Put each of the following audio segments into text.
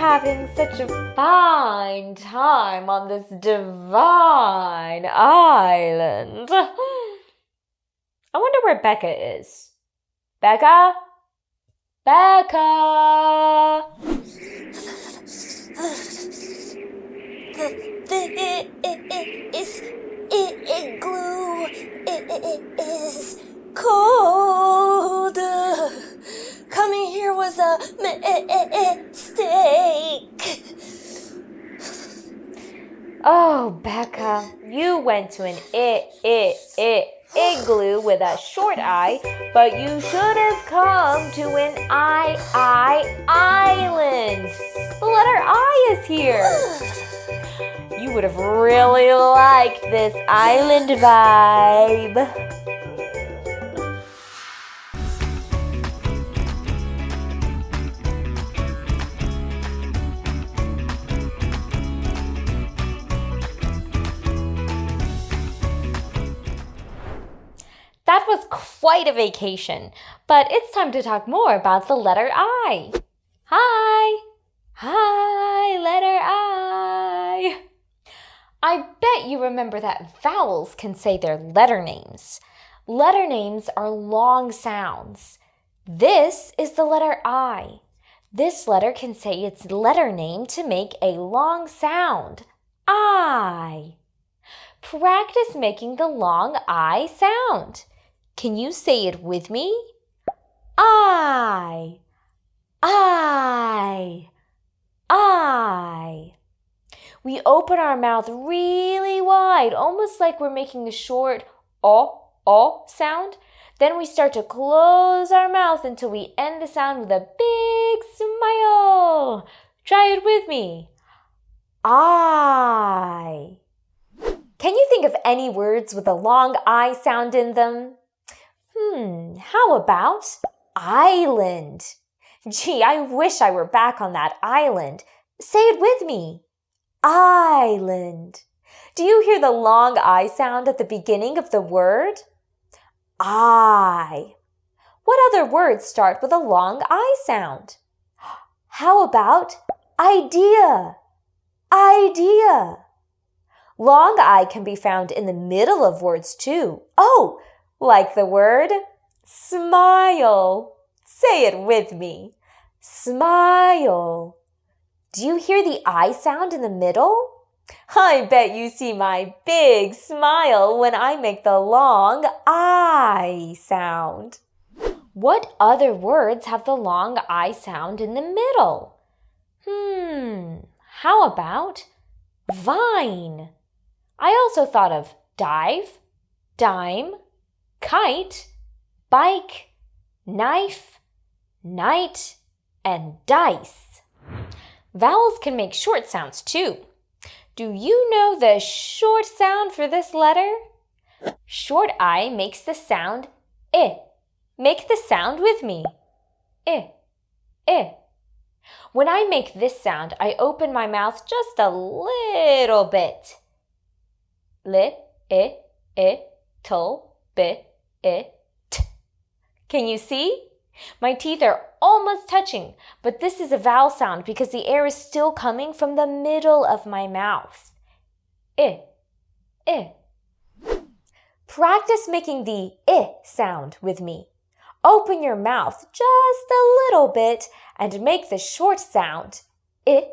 having such a fine time on this divine island. I wonder where Becca is. Becca? Becca! This igloo is cold. Coming here was a mistake. Oh, Becca, you went to an igloo with a short I, but you should have come to an island. The letter I is here. You would have really liked this island vibe. That was quite a vacation, but it's time to talk more about the letter I. Hi! Hi, letter I! I bet you remember that vowels can say their letter names. Letter names are long sounds. This is the letter I. This letter can say its letter name to make a long sound. I. Practice making the long I sound. Can you say it with me? I. We open our mouth really wide, almost like we're making a short oh sound. Then we start to close our mouth until we end the sound with a big smile. Try it with me. I. Can you think of any words with a long I sound in them? How about island? Gee, I wish I were back on that island. Say it with me. Island. Do you hear the long I sound at the beginning of the word? I. What other words start with a long I sound? How about idea? Idea. Long I can be found in the middle of words too. Oh, like the word smile. Say it with me. Smile. Do you hear the I sound in the middle? I bet you see my big smile when I make the long I sound. What other words have the long I sound in the middle? How about vine? I also thought of dive, dime, kite, bike, knife, night, and dice. Vowels can make short sounds too. Do you know the short sound for this letter? Short I makes the sound I. Make the sound with me. I. When I make this sound, I open my mouth just a little bit. Little bit. Can you see? My teeth are almost touching, but this is a vowel sound because the air is still coming from the middle of my mouth. I. Practice making the I sound with me. Open your mouth just a little bit and make the short sound I.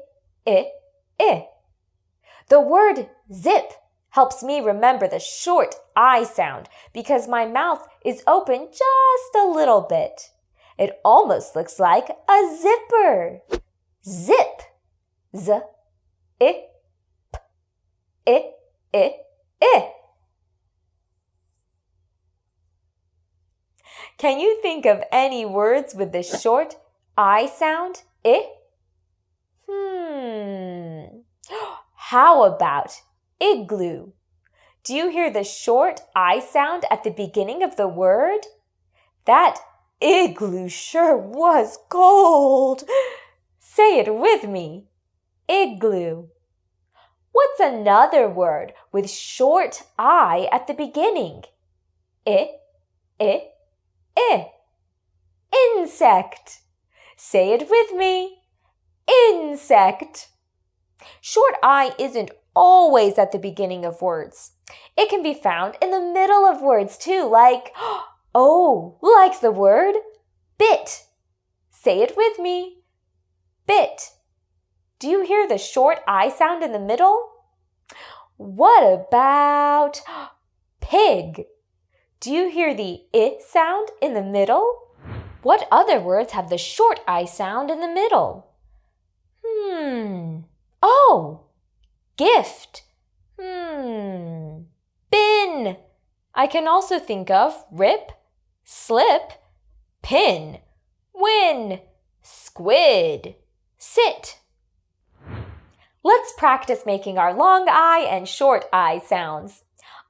The word zip helps me remember the short I sound because my mouth is open just a little bit. It almost looks like a zipper. Zip. Z. I. I. Can you think of any words with the short I sound? I? How about igloo? Do you hear the short I sound at the beginning of the word? That igloo sure was cold. Say it with me. Igloo. What's another word with short I at the beginning? Insect. Say it with me. insect. Short I isn't always at the beginning of words. It can be found in the middle of words too, like, oh, like the word bit. Say it with me. Bit. Do you hear the short I sound in the middle? What about pig? Do you hear the I sound in the middle? What other words have the short I sound in the middle? Oh, gift. Bin. I can also think of rip, slip, pin, win, squid, sit. Let's practice making our long I and short I sounds.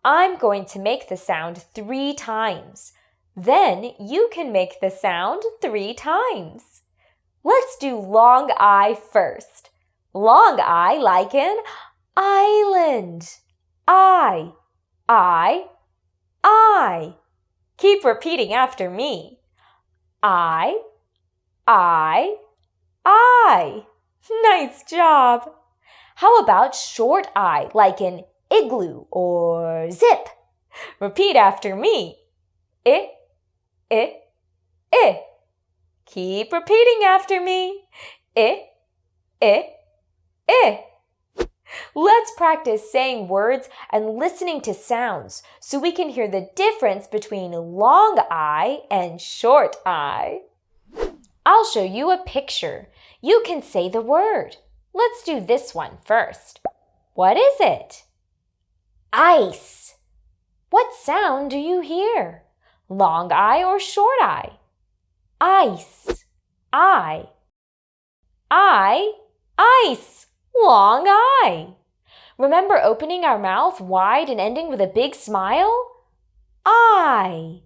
I'm going to make the sound 3 times. Then you can make the sound 3 times. Let's do long I first. Long I like in island. I. Keep repeating after me. I. Nice job. How about short I, like in igloo or zip? Repeat after me. I. Keep repeating after me. I. Let's practice saying words and listening to sounds so we can hear the difference between long I and short I. I'll show you a picture. You can say the word. Let's do this one first. What is it? Ice. What sound do you hear? Long I or short I? Ice. Ice. Long I. Remember opening our mouth wide and ending with a big smile? I.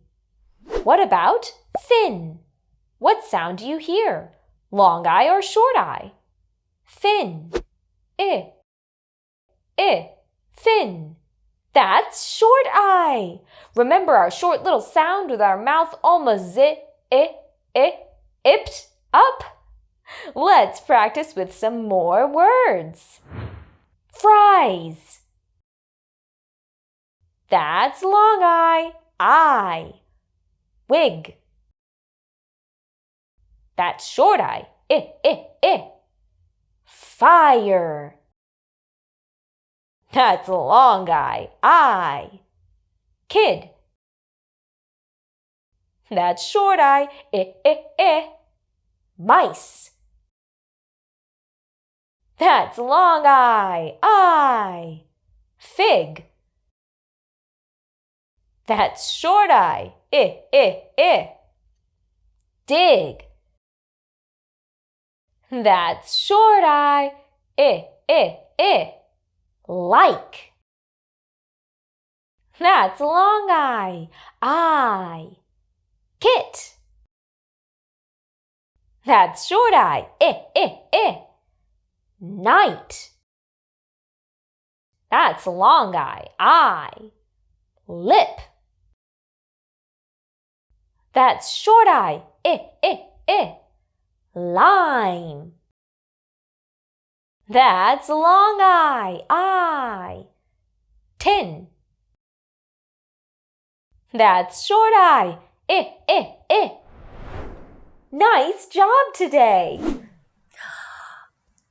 What about fin? What sound do you hear? Long I or short I? Fin. Fin. That's short I. Remember our short little sound with our mouth almost ipped up? Let's practice with some more words. Fries. That's long I. Wig. That's short I. Fire. That's long I. Kid. That's short I. Mice. That's long I. Fig. That's short I. Dig. That's short I. Like. That's long I. Kit. That's short I. Night. That's long I. Lip. That's short I. Lime. That's long I. Tin. That's short I. Nice job today.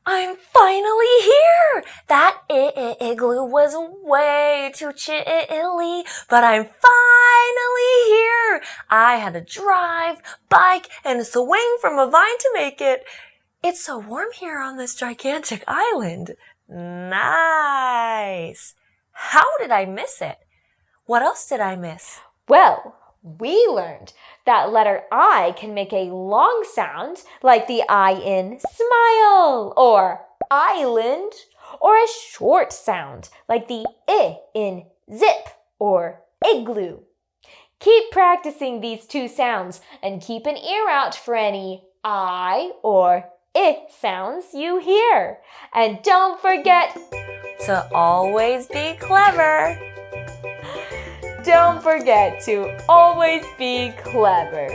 I'm finally here! That igloo was way too chilly, but I'm finally here! I had to drive, bike, and swing from a vine to make it. It's so warm here on this gigantic island. Nice! How did I miss it? What else did I miss? Well, we learned that letter I can make a long sound like the I in smile or island, or a short sound like the I in zip or igloo. Keep practicing these 2 sounds and keep an ear out for any I or I sounds you hear. And don't forget to always be clever. Don't forget to always be clever.